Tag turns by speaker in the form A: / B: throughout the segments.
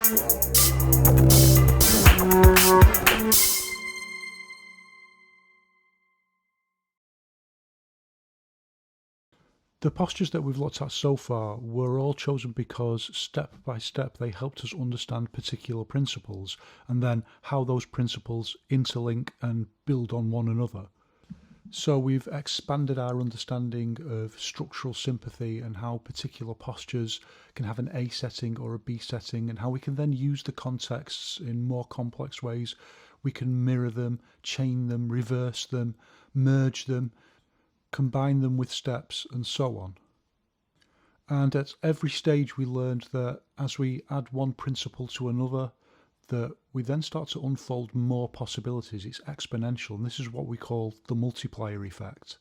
A: The postures that we've looked at so far were all chosen because step by step they helped us understand particular principles and then how those principles interlink and build on one another. So we've expanded our understanding of structural sympathy and how particular postures can have an A setting or a B setting, and how we can then use the contexts in more complex ways. We can mirror them, chain them, reverse them, merge them, combine them with steps, and so on. And at every stage we learned that as we add one principle to another, that we then start to unfold more possibilities. It's exponential, and this is what we call the multiplier effect.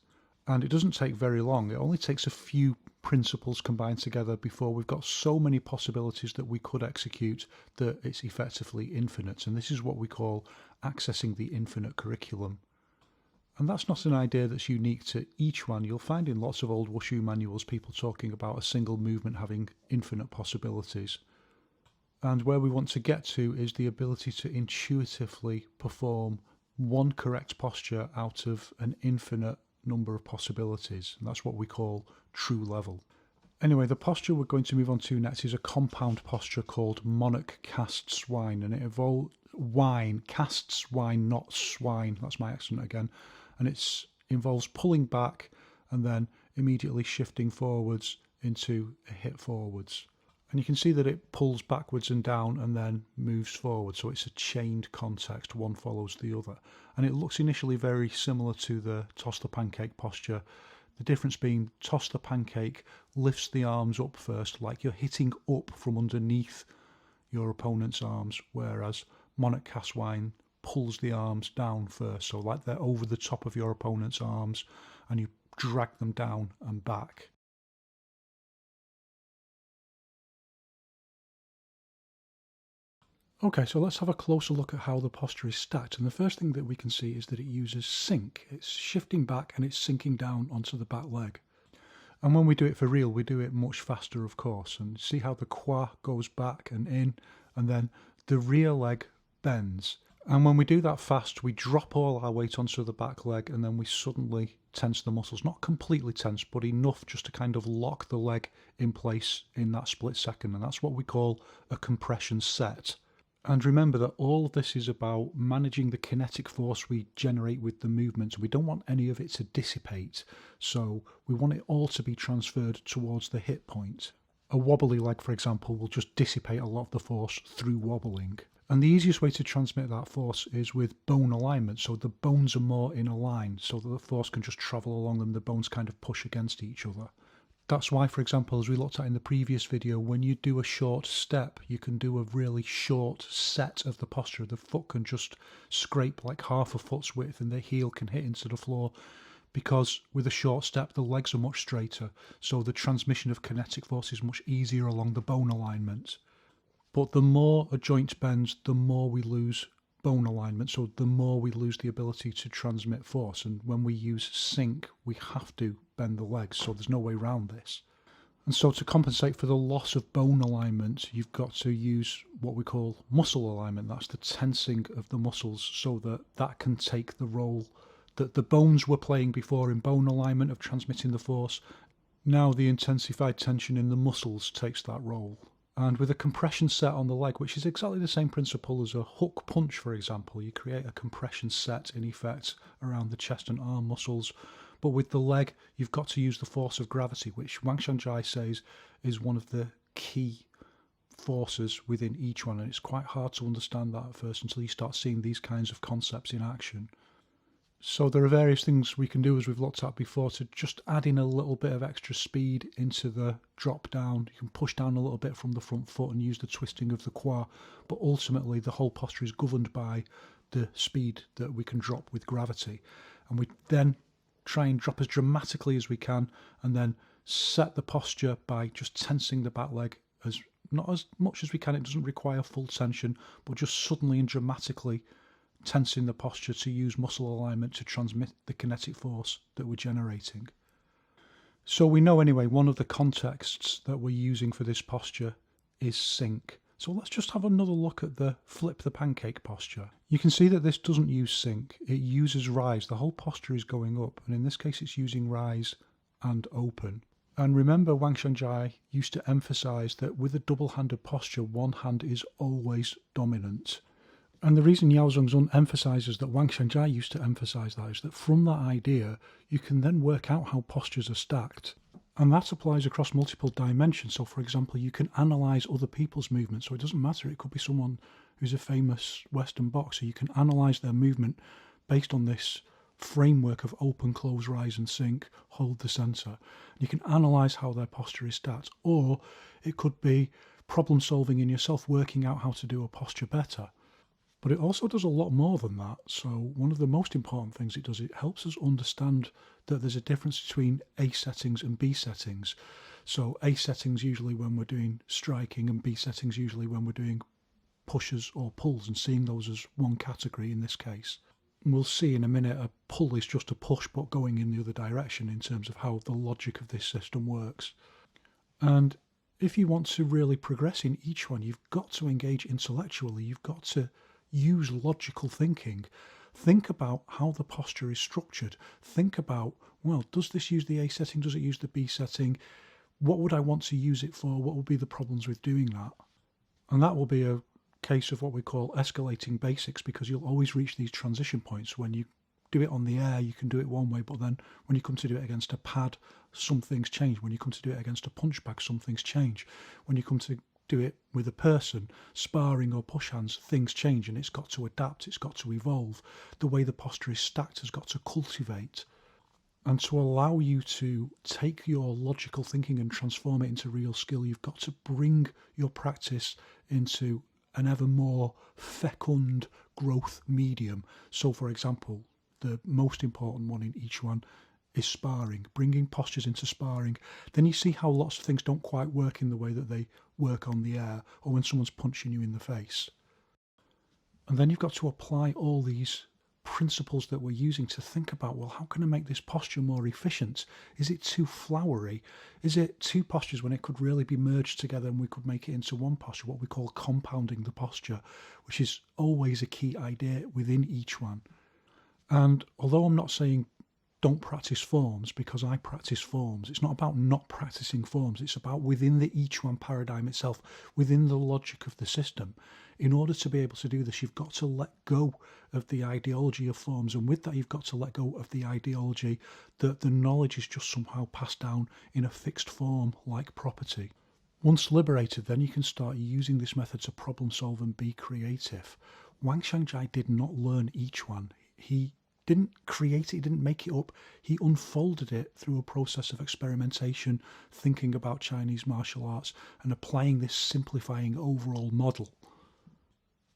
A: And it doesn't take very long. It only takes a few principles combined together before we've got so many possibilities that we could execute that it's effectively infinite. And this is what we call accessing the infinite curriculum. And that's not an idea that's unique to Yiquan. You'll find in lots of old wushu manuals people talking about a single movement having infinite possibilities. And where we want to get to is the ability to intuitively perform one correct posture out of an infinite number of possibilities. And that's what we call true level. Anyway, the posture we're going to move on to next is a compound posture called monarch cast swine. And it involves wine, cast swine, not swine. That's my accent again. And it involves pulling back and then immediately shifting forwards into a hit forwards. And you can see that it pulls backwards and down and then moves forward. So it's a chained context, one follows the other. And it looks initially very similar to the toss the pancake posture. The difference being toss the pancake lifts the arms up first, like you're hitting up from underneath your opponent's arms, whereas monarch cast swine pulls the arms down first. So like they're over the top of your opponent's arms and you drag them down and back. Okay, so let's have a closer look at how the posture is stacked. And the first thing that we can see is that it uses sink. It's shifting back and it's sinking down onto the back leg. And when we do it for real, we do it much faster, of course. And see how the kwa goes back and in, and then the rear leg bends. And when we do that fast, we drop all our weight onto the back leg and then we suddenly tense the muscles. Not completely tense, but enough just to kind of lock the leg in place in that split second. And that's what we call a compression set. And remember that all of this is about managing the kinetic force we generate with the movement. We don't want any of it to dissipate, so we want it all to be transferred towards the hit point. A wobbly leg, for example, will just dissipate a lot of the force through wobbling. And the easiest way to transmit that force is with bone alignment, so the bones are more in a line, so that the force can just travel along them, the bones kind of push against each other. That's why, for example, as we looked at in the previous video, when you do a short step, you can do a really short set of the posture. The foot can just scrape like half a foot's width and the heel can hit into the floor, because with a short step, the legs are much straighter. So the transmission of kinetic force is much easier along the bone alignment. But the more a joint bends, the more we lose bone alignment, so the more we lose the ability to transmit force. And when we use sink, we have to bend the legs, so there's no way around this. And so to compensate for the loss of bone alignment, you've got to use what we call muscle alignment. That's the tensing of the muscles, so that that can take the role that the bones were playing before in bone alignment of transmitting the force. Now the intensified tension in the muscles takes that role. And with a compression set on the leg, which is exactly the same principle as a hook punch, for example, you create a compression set in effect around the chest and arm muscles. But with the leg, you've got to use the force of gravity, which Wang Xiangzhai says is one of the key forces within each one. And it's quite hard to understand that at first until you start seeing these kinds of concepts in action. So there are various things we can do, as we've looked at before, to just add in a little bit of extra speed into the drop down. You can push down a little bit from the front foot and use the twisting of the kwa, but ultimately the whole posture is governed by the speed that we can drop with gravity. And we then try and drop as dramatically as we can, and then set the posture by just tensing the back leg not as much as we can. It doesn't require full tension, but just suddenly and dramatically tensing the posture to use muscle alignment to transmit the kinetic force that we're generating. So we know anyway, one of the contexts that we're using for this posture is sink. So let's just have another look at the flip the pancake posture. You can see that this doesn't use sink, it uses rise. The whole posture is going up, and in this case it's using rise and open. And remember, Wang Xiangzhai used to emphasize that with a double-handed posture, one hand is always dominant. And the reason Yao Zhongzun emphasizes that Wang Xiangzhai used to emphasize that is that from that idea, you can then work out how postures are stacked. And that applies across multiple dimensions. So, for example, you can analyze other people's movements. So it doesn't matter. It could be someone who's a famous Western boxer. You can analyze their movement based on this framework of open, close, rise and sink, hold the center. You can analyze how their posture is stacked. Or it could be problem solving in yourself, working out how to do a posture better. But it also does a lot more than that. So one of the most important things it does, it helps us understand that there's a difference between A settings and B settings. So A settings usually when we're doing striking, and B settings usually when we're doing pushes or pulls, and seeing those as one category in this case. And we'll see in a minute a pull is just a push but going in the other direction in terms of how the logic of this system works. And if you want to really progress in each one, you've got to engage intellectually, you've got to use logical thinking. Think about how the posture is structured. Think about, well, does this use the A setting? Does it use the B setting? What would I want to use it for? What will be the problems with doing that? And that will be a case of what we call escalating basics, because you'll always reach these transition points. When you do it on the air, you can do it one way, but then when you come to do it against a pad, some things change. When you come to do it against a punch bag, some things change. When you come to do it with a person, sparring or push hands, things change, and it's got to adapt, it's got to evolve. The way the posture is stacked has got to cultivate. And to allow you to take your logical thinking and transform it into real skill, you've got to bring your practice into an ever more fecund growth medium. So for example, the most important one in each one is sparring, bringing postures into sparring. Then you see how lots of things don't quite work in the way that they work on the air, or when someone's punching you in the face. And then you've got to apply all these principles that we're using to think about, well, how can I make this posture more efficient? Is it too flowery? Is it two postures when it could really be merged together and we could make it into one posture, what we call compounding the posture, which is always a key idea within each one. And although I'm not saying don't practice forms, because I practice forms, it's not about not practicing forms, it's about within the each one paradigm itself, within the logic of the system. In order to be able to do this, you've got to let go of the ideology of forms, and with that you've got to let go of the ideology that the knowledge is just somehow passed down in a fixed form like property. Once liberated, then you can start using this method to problem solve and be creative. Wang Xiangzhai did not learn each one. He didn't create it, he didn't make it up, he unfolded it through a process of experimentation, thinking about Chinese martial arts and applying this simplifying overall model.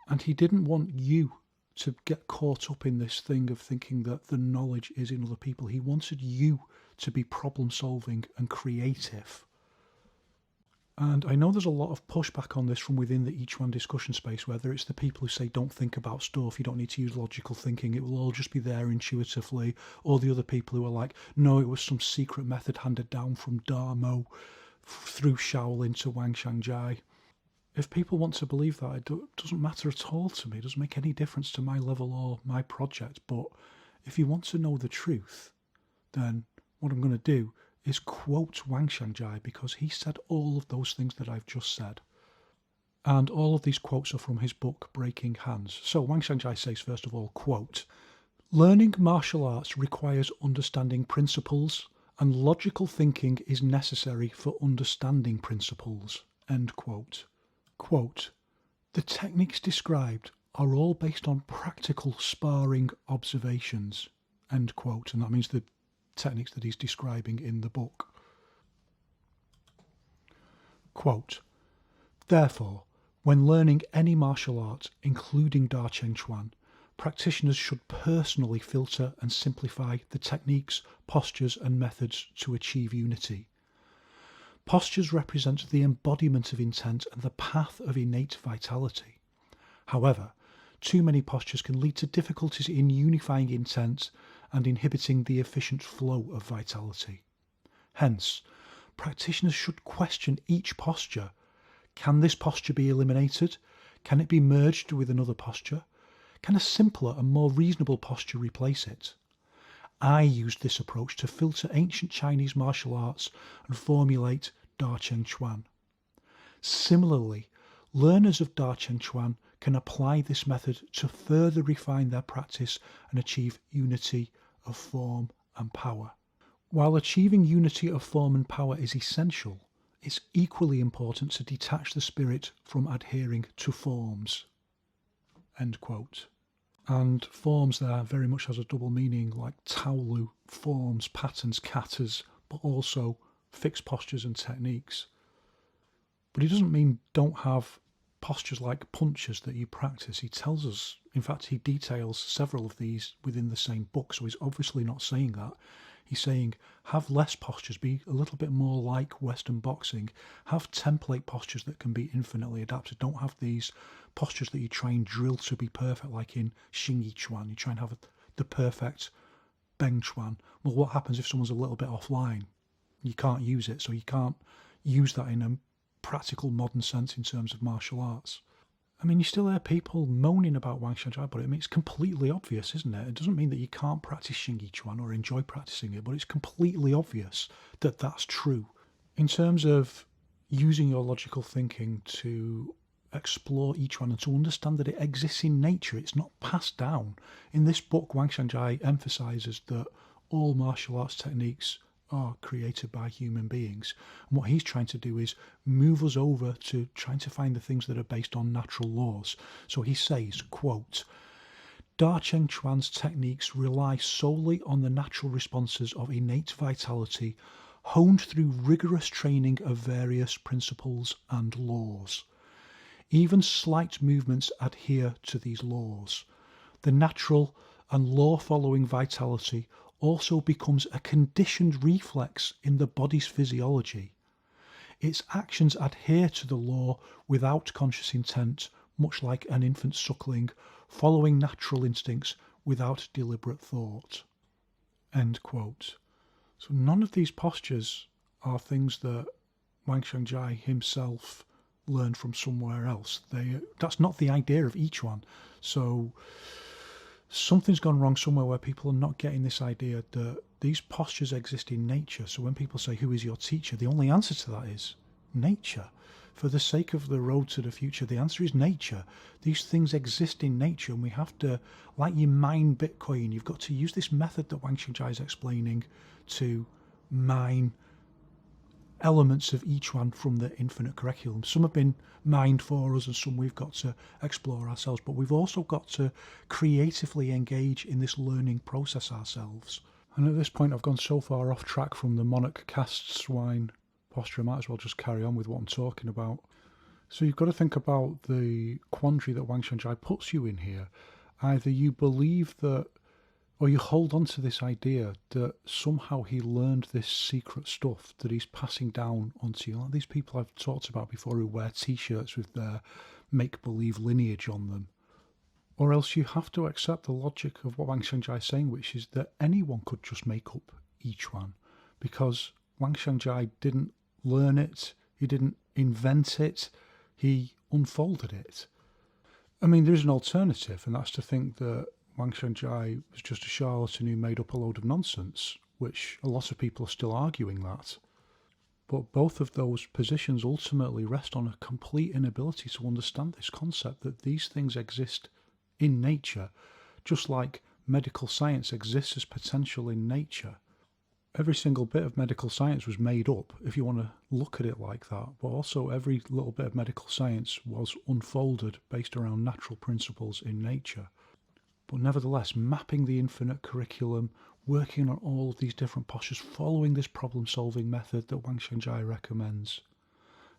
A: And he didn't want you to get caught up in this thing of thinking that the knowledge is in other people. He wanted you to be problem solving and creative. And I know there's a lot of pushback on this from within the each one discussion space, whether it's the people who say don't think about stuff, you don't need to use logical thinking, it will all just be there intuitively, or the other people who are like, no, it was some secret method handed down from Damo through Shaolin to Wang Xiangzhai. If people want to believe that, it doesn't matter at all to me, it doesn't make any difference to my level or my project. But if you want to know the truth, then what I'm going to do is quote Wang Xiangzhai, because he said all of those things that I've just said. And all of these quotes are from his book, Breaking Hands. So Wang Xiangzhai says, first of all, quote, "Learning martial arts requires understanding principles, and logical thinking is necessary for understanding principles." End quote. Quote, "The techniques described are all based on practical sparring observations." End quote. And that means the techniques that he's describing in the book. Quote, "Therefore, when learning any martial art, including Da Cheng Chuan, practitioners should personally filter and simplify the techniques, postures and methods to achieve unity. Postures represent the embodiment of intent and the path of innate vitality. However, too many postures can lead to difficulties in unifying intent and inhibiting the efficient flow of vitality. Hence, practitioners should question each posture. Can this posture be eliminated? Can it be merged with another posture? Can a simpler and more reasonable posture replace it? I used this approach to filter ancient Chinese martial arts and formulate Da Cheng Chuan. Similarly, learners of Da Cheng Chuan can apply this method to further refine their practice and achieve unity of form and power. While achieving unity of form and power is essential, it's equally important to detach the spirit from adhering to forms. End quote. And forms there very much has a double meaning, like taolu, forms, patterns, katas, but also fixed postures and techniques. But he doesn't mean don't have postures like punches that you practice. He tells us, in fact, he details several of these within the same book, so he's obviously not saying that. He's saying have less postures, be a little bit more like Western boxing, have template postures that can be infinitely adapted. Don't have these postures that you try and drill to be perfect, like in Xing Yiquan. You try and have the perfect Beng Chuan. Well, what happens if someone's a little bit offline? You can't use it, so you can't use that in a practical modern sense in terms of martial arts. I mean, you still hear people moaning about Wang Xiangzhai, but I mean, it's completely obvious, isn't it? It doesn't mean that you can't practice Xing Yiquan or enjoy practicing it, but it's completely obvious that that's true. In terms of using your logical thinking to explore each one and to understand that it exists in nature, it's not passed down. In this book, Wang Xiangzhai emphasises that all martial arts techniques are created by human beings. And what he's trying to do is move us over to trying to find the things that are based on natural laws. So he says, quote, Da Cheng Chuan's techniques rely solely on the natural responses of innate vitality, honed through rigorous training of various principles and laws. Even slight movements adhere to these laws. The natural and law-following vitality also becomes a conditioned reflex in the body's physiology. Its actions adhere to the law without conscious intent, much like an infant suckling, following natural instincts without deliberate thought. End quote. So none of these postures are things that Wang Xiangzhai himself learned from somewhere else. That's not the idea of each one. So something's gone wrong somewhere where people are not getting this idea that these postures exist in nature. So when people say, who is your teacher? The only answer to that is nature. For the sake of the road to the future, the answer is nature. These things exist in nature, and we have to, like you mine Bitcoin, you've got to use this method that Wang Xiangzhai is explaining to mine elements of each one from the infinite curriculum. Some have been mined for us and some we've got to explore ourselves, but we've also got to creatively engage in this learning process ourselves. And at this point I've gone so far off track from the monarch cast swine posture, I might as well just carry on with what I'm talking about. So you've got to think about the quandary that Wang Xiangzhai puts you in here. Either you believe that, or you hold on to this idea that somehow he learned this secret stuff that he's passing down onto you. Like these people I've talked about before who wear t-shirts with their make-believe lineage on them. Or else you have to accept the logic of what Wang Xiangzhai is saying, which is that anyone could just make up each one. Because Wang Xiangzhai didn't learn it, he didn't invent it, he unfolded it. I mean, there's an alternative, and that's to think that Wang Xiangzhai was just a charlatan who made up a load of nonsense, which a lot of people are still arguing that. But both of those positions ultimately rest on a complete inability to understand this concept that these things exist in nature, just like medical science exists as potential in nature. Every single bit of medical science was made up, if you want to look at it like that, but also every little bit of medical science was unfolded based around natural principles in nature. But nevertheless, mapping the infinite curriculum, working on all of these different postures, following this problem-solving method that Wang Xiangzhai recommends,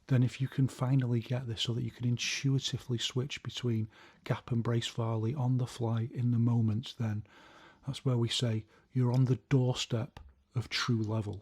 A: then if you can finally get this so that you can intuitively switch between gap and brace Varley on the fly in the moment, then that's where we say you're on the doorstep of true level.